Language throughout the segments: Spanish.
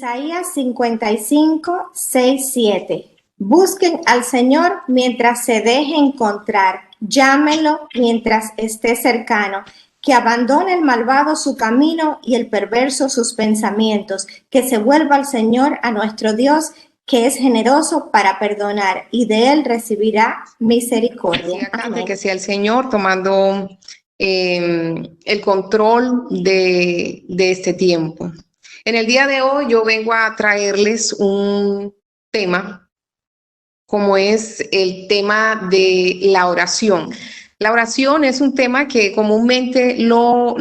Isaías 55, 6, 7. Busquen al Señor mientras se deje encontrar, llámenlo mientras esté cercano, que abandone el malvado su camino y el perverso sus pensamientos, que se vuelva al Señor, a nuestro Dios, que es generoso para perdonar, y de él recibirá misericordia. Amén. Que sea el Señor tomando el control de este tiempo. En el día de hoy yo vengo a traerles un tema, como es el tema de la oración. La oración es un tema que comúnmente lo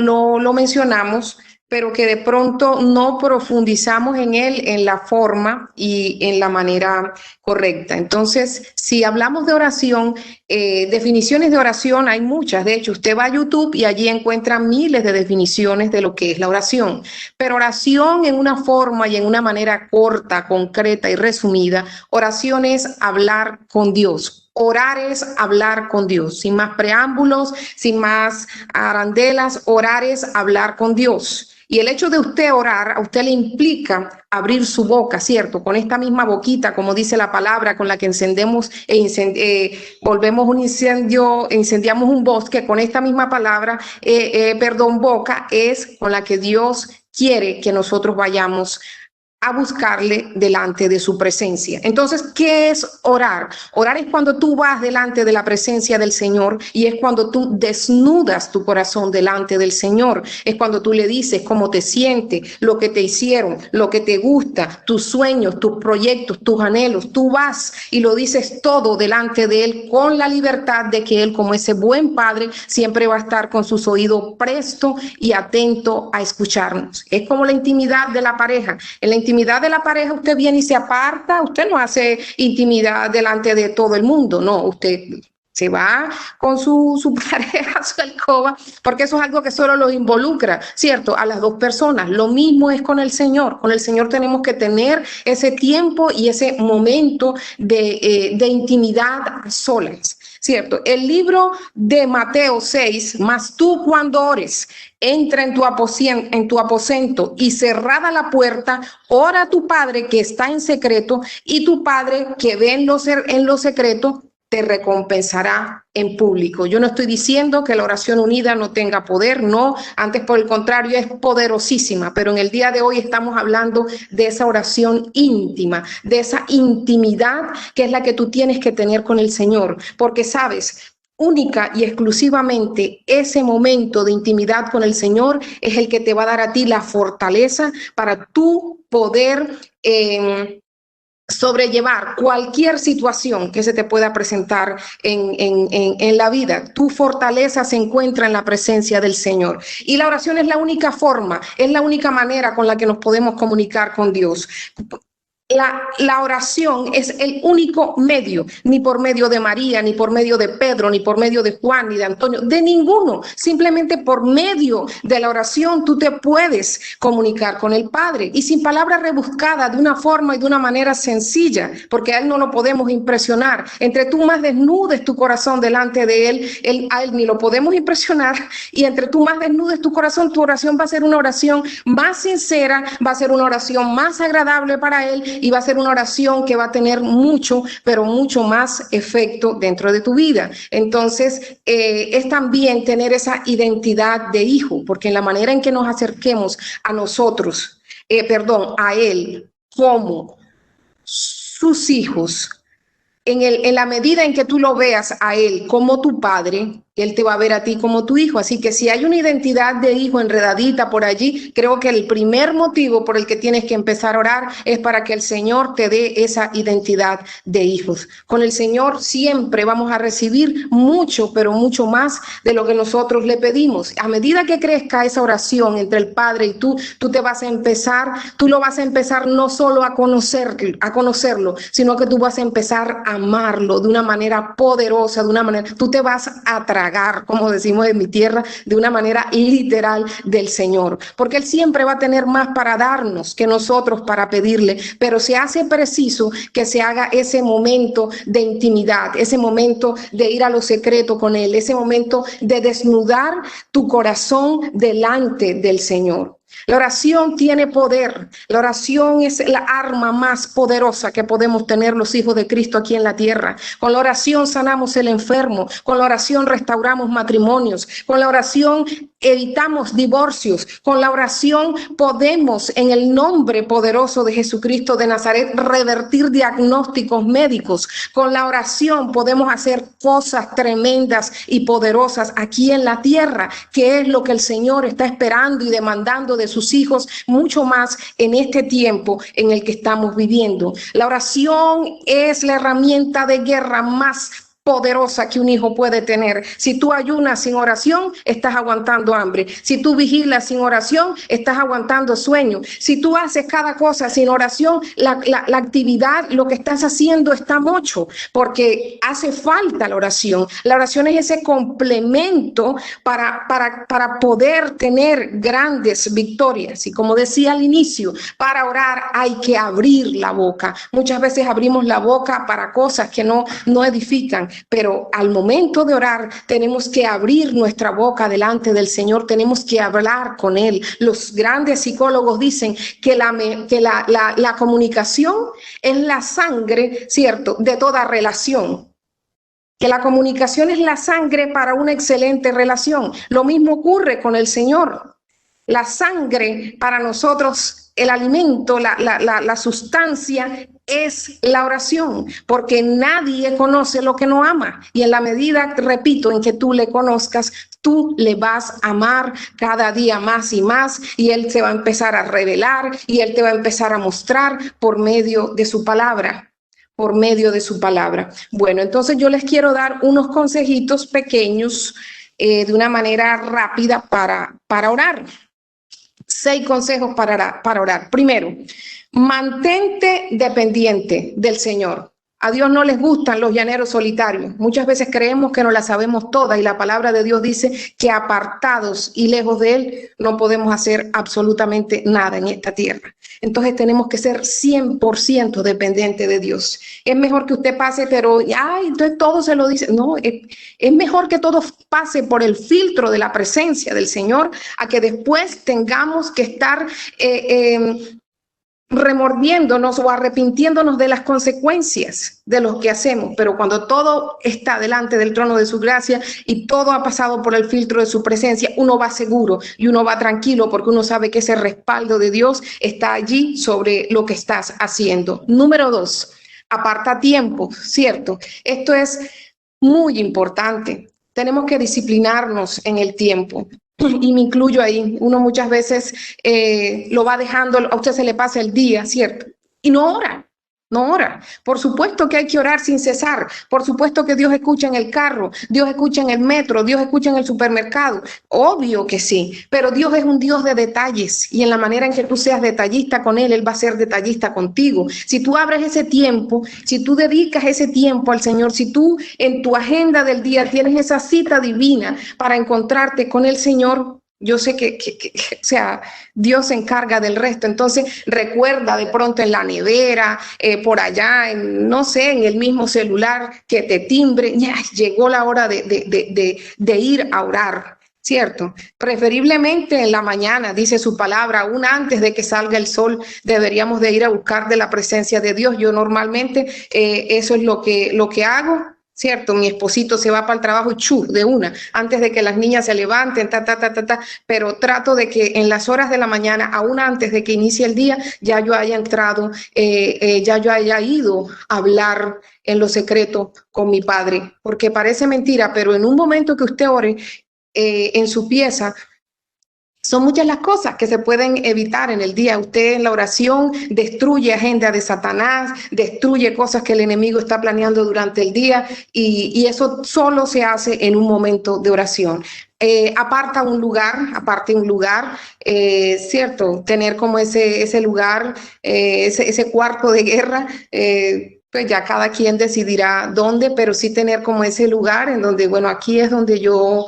mencionamos, pero que de pronto no profundizamos en él en la forma y en la manera correcta. Entonces, si hablamos de oración, definiciones de oración hay muchas. De hecho, usted va a YouTube y allí encuentra miles de definiciones de lo que es la oración. Pero oración en una forma y en una manera corta, concreta y resumida, oración es hablar con Dios. Orar es hablar con Dios, sin más preámbulos, sin más arandelas. Orar es hablar con Dios. Y el hecho de usted orar, a usted le implica abrir su boca, ¿cierto? Con esta misma boquita, como dice la palabra, con la que encendemos, volvemos un incendio, incendiamos un bosque, con esta misma palabra, boca, es con la que Dios quiere que nosotros vayamos a buscarle delante de su presencia. Entonces, ¿qué es orar? Orar es cuando tú vas delante de la presencia del Señor y es cuando tú desnudas tu corazón delante del Señor. Es cuando tú le dices cómo te sientes, lo que te hicieron, lo que te gusta, tus sueños, tus proyectos, tus anhelos. Tú vas y lo dices todo delante de Él con la libertad de que Él, como ese buen Padre, siempre va a estar con sus oídos presto y atento a escucharnos. Es como la intimidad de la pareja. En la intimidad de la pareja usted viene y se aparta, usted no hace intimidad delante de todo el mundo, no, usted se va con su pareja, su alcoba, porque eso es algo que solo los involucra, ¿cierto? A las dos personas. Lo mismo es con el Señor tenemos que tener ese tiempo y ese momento de intimidad a solas. ¿Cierto? El libro de Mateo 6, mas tú cuando ores, entra en tu aposento y cerrada la puerta, ora a tu Padre que está en secreto, y tu Padre que ve en lo secreto te recompensará en público. Yo no estoy diciendo que la oración unida no tenga poder, no, antes por el contrario es poderosísima, pero en el día de hoy estamos hablando de esa oración íntima, de esa intimidad que es la que tú tienes que tener con el Señor, porque sabes, única y exclusivamente ese momento de intimidad con el Señor es el que te va a dar a ti la fortaleza para tú poder sobrellevar cualquier situación que se te pueda presentar en la vida. Tu fortaleza se encuentra en la presencia del Señor. Y la oración es la única forma, es la única manera con la que nos podemos comunicar con Dios. La oración es el único medio, ni por medio de María, ni por medio de Pedro, ni por medio de Juan, ni de Antonio, de ninguno. Simplemente por medio de la oración tú te puedes comunicar con el Padre y sin palabras rebuscadas, de una forma y de una manera sencilla, porque a Él no lo podemos impresionar. Entre tú más desnudes tu corazón delante de Él, a Él ni lo podemos impresionar, y entre tú más desnudes tu corazón, tu oración va a ser una oración más sincera, va a ser una oración más agradable para Él, y va a ser una oración que va a tener mucho, pero mucho más efecto dentro de tu vida. Entonces, es también tener esa identidad de hijo, porque en la manera en que nos acerquemos a nosotros, a Él, como sus hijos, en la medida en que tú lo veas a Él como tu Padre, Él te va a ver a ti como tu hijo. Así que si hay una identidad de hijo enredadita por allí, creo que el primer motivo por el que tienes que empezar a orar es para que el Señor te dé esa identidad de hijos. Con el Señor siempre vamos a recibir mucho, pero mucho más de lo que nosotros le pedimos. A medida que crezca esa oración entre el Padre y tú lo vas a empezar no solo a conocerlo, sino que tú vas a empezar a amarlo de una manera poderosa, tú te vas a tragar, como decimos en mi tierra, de una manera literal del Señor, porque Él siempre va a tener más para darnos que nosotros para pedirle, pero se hace preciso que se haga ese momento de intimidad, ese momento de ir a lo secreto con Él, ese momento de desnudar tu corazón delante del Señor. La oración tiene poder. La oración es la arma más poderosa que podemos tener los hijos de Cristo aquí en la tierra. Con la oración sanamos el enfermo. Con la oración restauramos matrimonios. Con la oración evitamos divorcios. Con la oración podemos, en el nombre poderoso de Jesucristo de Nazaret, revertir diagnósticos médicos. Con la oración podemos hacer cosas tremendas y poderosas aquí en la tierra, que es lo que el Señor está esperando y demandando de sus hijos, mucho más en este tiempo en el que estamos viviendo. La oración es la herramienta de guerra más poderosa que un hijo puede tener. Si tú ayunas sin oración, estás aguantando hambre. Si tú vigilas sin oración, estás aguantando sueño. Si tú haces cada cosa sin oración, la actividad, lo que estás haciendo está mucho, porque hace falta la oración. La oración es ese complemento para poder tener grandes victorias. Y como decía al inicio, para orar hay que abrir la boca. Muchas veces abrimos la boca para cosas que no edifican. Pero al momento de orar tenemos que abrir nuestra boca delante del Señor, tenemos que hablar con Él. Los grandes psicólogos dicen que la comunicación es la sangre, ¿cierto?, de toda relación. Que la comunicación es la sangre para una excelente relación. Lo mismo ocurre con el Señor. La sangre para nosotros, el alimento, la sustancia es la oración, porque nadie conoce lo que no ama. Y en la medida, repito, en que tú le conozcas, tú le vas a amar cada día más y más, y Él se va a empezar a revelar y Él te va a empezar a mostrar por medio de su palabra. Por medio de su palabra. Bueno, entonces yo les quiero dar unos consejitos pequeños de una manera rápida para orar. 6 consejos para orar. Primero, mantente dependiente del Señor. A Dios no les gustan los llaneros solitarios. Muchas veces creemos que no la sabemos todas y la palabra de Dios dice que apartados y lejos de Él no podemos hacer absolutamente nada en esta tierra. Entonces tenemos que ser 100% dependientes de Dios. Es mejor que usted pase, pero entonces todo se lo dice. No, es mejor que todo pase por el filtro de la presencia del Señor a que después tengamos que estar remordiéndonos o arrepintiéndonos de las consecuencias de lo que hacemos. Pero cuando todo está delante del trono de su gracia y todo ha pasado por el filtro de su presencia, uno va seguro y uno va tranquilo porque uno sabe que ese respaldo de Dios está allí sobre lo que estás haciendo. Número 2, aparta tiempo, ¿cierto? Esto es muy importante. Tenemos que disciplinarnos en el tiempo. Y me incluyo ahí. Uno muchas veces lo va dejando, a usted se le pasa el día, ¿cierto? Y no ora. Por supuesto que hay que orar sin cesar. Por supuesto que Dios escucha en el carro, Dios escucha en el metro, Dios escucha en el supermercado. Obvio que sí, pero Dios es un Dios de detalles y en la manera en que tú seas detallista con Él, Él va a ser detallista contigo. Si tú abres ese tiempo, si tú dedicas ese tiempo al Señor, si tú en tu agenda del día tienes esa cita divina para encontrarte con el Señor, yo sé que Dios se encarga del resto. Entonces recuerda de pronto en la nevera, por allá, no sé, en el mismo celular que te timbre, ya llegó la hora de ir a orar, ¿cierto? Preferiblemente en la mañana, dice su palabra, aún antes de que salga el sol, deberíamos de ir a buscar de la presencia de Dios. Yo normalmente eso es lo que hago. ¿Cierto? Mi esposito se va para el trabajo y de una, antes de que las niñas se levanten, pero trato de que en las horas de la mañana, aún antes de que inicie el día, ya yo haya entrado, ya yo haya ido a hablar en lo secreto con mi Padre, porque parece mentira, pero en un momento que usted ore en su pieza, son muchas las cosas que se pueden evitar en el día. Usted en la oración destruye agenda de Satanás, destruye cosas que el enemigo está planeando durante el día y eso solo se hace en un momento de oración. Aparte un lugar, ¿cierto? Tener como ese lugar, ese cuarto de guerra, pues ya cada quien decidirá dónde, pero sí tener como ese lugar en donde, bueno, aquí es donde yo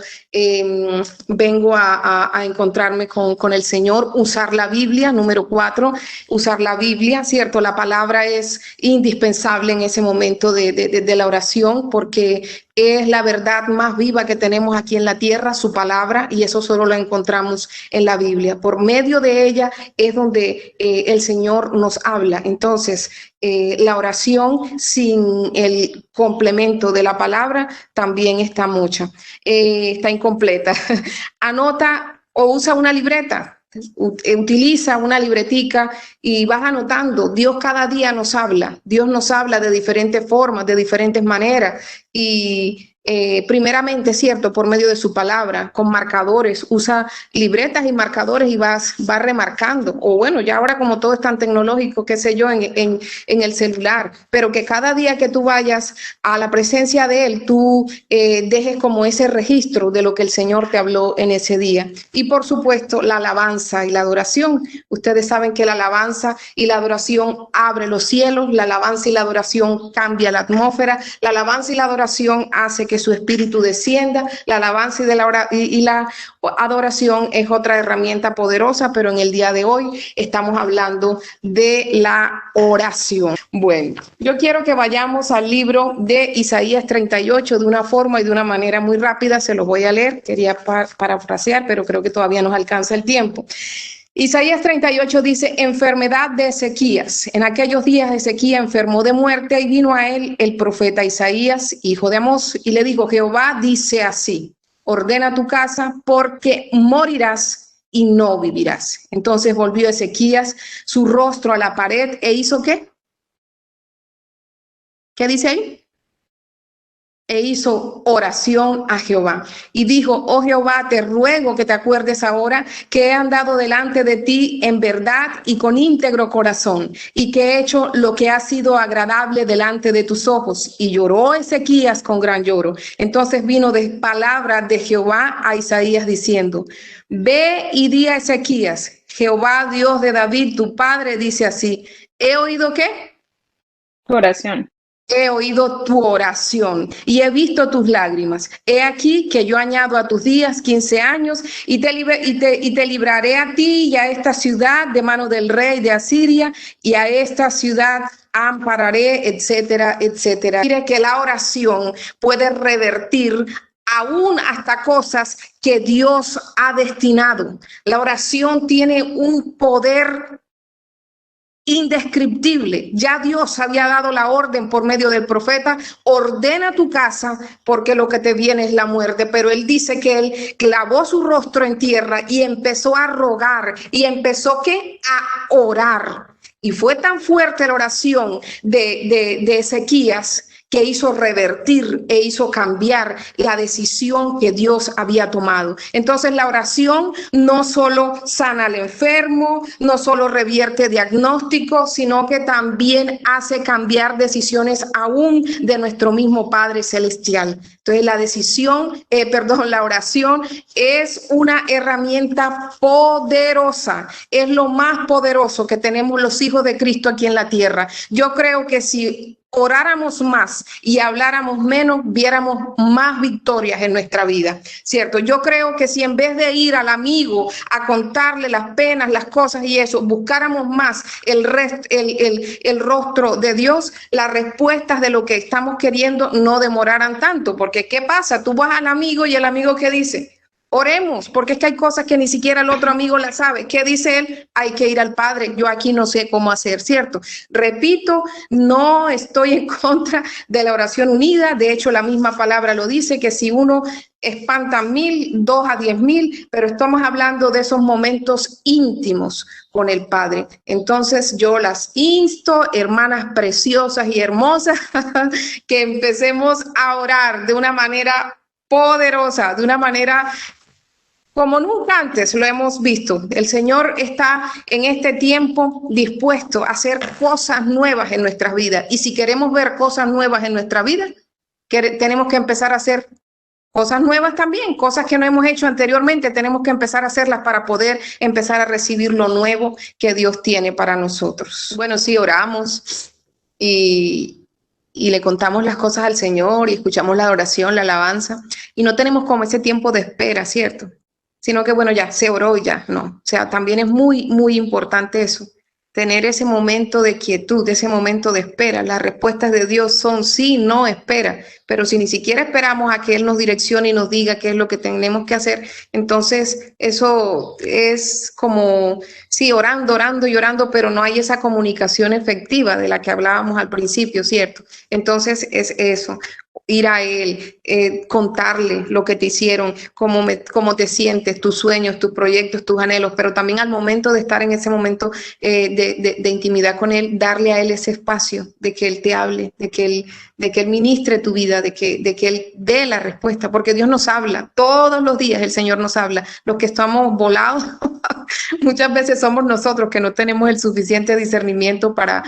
vengo a encontrarme con el Señor, usar la Biblia, número 4, usar la Biblia, ¿cierto? La palabra es indispensable en ese momento de la oración porque es la verdad más viva que tenemos aquí en la tierra, su palabra, y eso solo lo encontramos en la Biblia. Por medio de ella es donde el Señor nos habla. Entonces, la oración sin el complemento de la palabra también está está incompleta. Anota o usa una libreta. Utiliza una libretica y vas anotando. Dios cada día nos habla. Dios nos habla de diferentes formas, de diferentes maneras. Y primeramente, cierto, por medio de su palabra, con marcadores. Usa libretas y marcadores y vas remarcando. O bueno, ya ahora como todo es tan tecnológico, qué sé yo, en el celular. Pero que cada día que tú vayas a la presencia de Él, tú dejes como ese registro de lo que el Señor te habló en ese día. Y por supuesto, la alabanza y la adoración. Ustedes saben que la alabanza y la adoración abre los cielos, la alabanza y la adoración cambia la atmósfera, la alabanza y la adoración hace que su espíritu descienda, la alabanza y la adoración es otra herramienta poderosa, pero en el día de hoy estamos hablando de la oración. Bueno, yo quiero que vayamos al libro de Isaías 38 de una forma y de una manera muy rápida, se los voy a leer, quería parafrasear, pero creo que todavía nos alcanza el tiempo. Isaías 38 dice, enfermedad de Ezequías. En aquellos días Ezequías enfermó de muerte y vino a él el profeta Isaías, hijo de Amós, y le dijo, Jehová dice así, ordena tu casa porque morirás y no vivirás. Entonces volvió Ezequías su rostro a la pared e hizo ¿qué? ¿Qué dice ahí? E hizo oración a Jehová y dijo, oh Jehová, te ruego que te acuerdes ahora que he andado delante de ti en verdad y con íntegro corazón y que he hecho lo que ha sido agradable delante de tus ojos. Y lloró Ezequías con gran lloro. Entonces vino de palabra de Jehová a Isaías diciendo, ve y di a Ezequías, Jehová Dios de David, tu padre, dice así, ¿he oído qué? Tu oración. He oído tu oración y he visto tus lágrimas. He aquí que yo añado a tus días 15 años y te libraré a ti y a esta ciudad de mano del rey de Asiria y a esta ciudad ampararé, etcétera, etcétera. Mire que la oración puede revertir aún hasta cosas que Dios ha destinado. La oración tiene un poder indescriptible. Ya Dios había dado la orden por medio del profeta, ordena tu casa porque lo que te viene es la muerte, pero él dice que él clavó su rostro en tierra y empezó a rogar y empezó ¿qué? A orar. Y fue tan fuerte la oración de Ezequías que hizo revertir e hizo cambiar la decisión que Dios había tomado. Entonces la oración no solo sana al enfermo, no solo revierte diagnósticos, sino que también hace cambiar decisiones aún de nuestro mismo Padre Celestial. Entonces la oración es una herramienta poderosa, es lo más poderoso que tenemos los hijos de Cristo aquí en la tierra. Yo creo que si oráramos más y habláramos menos, viéramos más victorias en nuestra vida, ¿cierto? Yo creo que si en vez de ir al amigo a contarle las penas, las cosas y eso, buscáramos más el rostro de Dios, las respuestas de lo que estamos queriendo no demoraran tanto, porque ¿qué pasa? Tú vas al amigo y el amigo ¿qué dice? Oremos, porque es que hay cosas que ni siquiera el otro amigo las sabe. ¿Qué dice él? Hay que ir al Padre. Yo aquí no sé cómo hacer, ¿cierto? Repito, no estoy en contra de la oración unida. De hecho, la misma palabra lo dice, que si uno espanta 1,000, 2 a 10,000, pero estamos hablando de esos momentos íntimos con el Padre. Entonces yo las insto, hermanas preciosas y hermosas, que empecemos a orar de una manera poderosa, de una manera como nunca antes lo hemos visto. El Señor está en este tiempo dispuesto a hacer cosas nuevas en nuestras vidas. Y si queremos ver cosas nuevas en nuestra vida, tenemos que empezar a hacer cosas nuevas también, cosas que no hemos hecho anteriormente. Tenemos que empezar a hacerlas para poder empezar a recibir lo nuevo que Dios tiene para nosotros. Bueno, sí, oramos y y le contamos las cosas al Señor y escuchamos la adoración, la alabanza, y no tenemos como ese tiempo de espera, ¿cierto? Sino que bueno, ya se oró y ya, no. O sea, también es muy, muy importante eso, tener ese momento de quietud, ese momento de espera. Las respuestas de Dios son sí, no, espera. Pero si ni siquiera esperamos a que Él nos direccione y nos diga qué es lo que tenemos que hacer, entonces eso es como, sí, orando, orando y orando, pero no hay esa comunicación efectiva de la que hablábamos al principio, ¿cierto? Entonces es eso. Ir a Él, contarle lo que te hicieron, cómo te sientes, tus sueños, tus proyectos, tus anhelos, pero también al momento de estar en ese momento de intimidad con Él, darle a Él ese espacio de que Él te hable, de que Él ministre tu vida, de que Él dé la respuesta, porque Dios nos habla, todos los días el Señor nos habla. Los que estamos volados, muchas veces somos nosotros que no tenemos el suficiente discernimiento para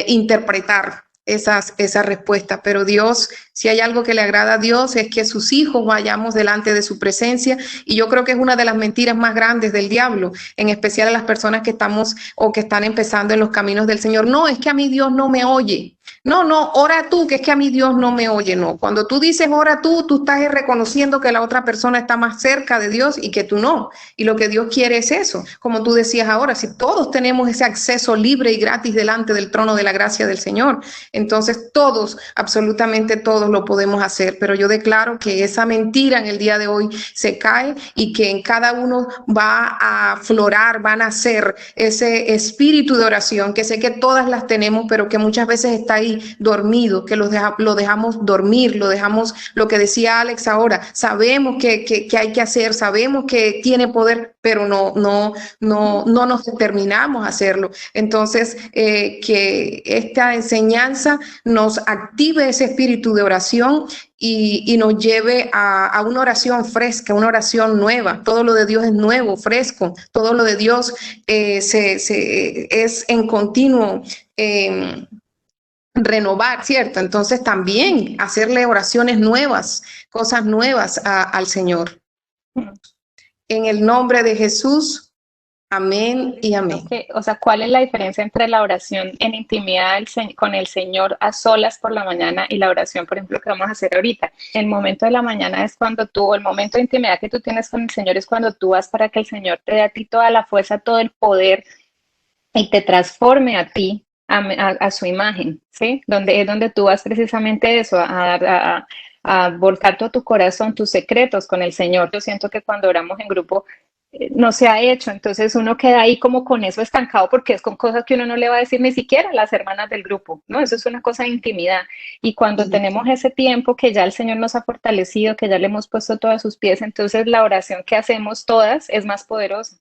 interpretar esas respuestas, pero Dios, si hay algo que le agrada a Dios es que sus hijos vayamos delante de su presencia, y yo creo que es una de las mentiras más grandes del diablo, en especial a las personas que estamos o que están empezando en los caminos del Señor. No, es que a mí Dios no me oye. No, ora tú, que es que a mí Dios no me oye. No, cuando tú dices ora tú estás reconociendo que la otra persona está más cerca de Dios y que tú no. Y lo que Dios quiere es eso. Como tú decías ahora, si todos tenemos ese acceso libre y gratis delante del trono de la gracia del Señor, entonces todos, absolutamente todos lo podemos hacer. Pero yo declaro que esa mentira en el día de hoy se cae y que en cada uno va a aflorar, va a nacer ese espíritu de oración, que sé que todas las tenemos, pero que muchas veces está ahí dormido, que lo dejamos dormir, lo que decía Alex ahora, sabemos que hay que hacer, sabemos que tiene poder, pero no nos determinamos a hacerlo. Entonces, que esta enseñanza nos active ese espíritu de oración y nos lleve a una oración fresca, una oración nueva. Todo lo de Dios es nuevo, fresco. Todo lo de Dios es en continuo renovar, ¿cierto? Entonces también hacerle oraciones nuevas, cosas nuevas al Señor. En el nombre de Jesús, amén y amén. Okay. O sea, ¿cuál es la diferencia entre la oración en intimidad con el Señor a solas por la mañana y la oración, por ejemplo, que vamos a hacer ahorita? El momento de la mañana es cuando el momento de intimidad que tú tienes con el Señor es cuando tú vas para que el Señor te dé a ti toda la fuerza, todo el poder y te transforme a ti a su imagen, ¿sí? Es donde tú vas precisamente eso, a volcar todo tu corazón, tus secretos con el Señor. Yo siento que cuando oramos en grupo no se ha hecho, entonces uno queda ahí como con eso estancado, porque es con cosas que uno no le va a decir ni siquiera a las hermanas del grupo, ¿no? Eso es una cosa de intimidad, y cuando tenemos ese tiempo que ya el Señor nos ha fortalecido, que ya le hemos puesto todos a sus pies, entonces la oración que hacemos todas es más poderosa.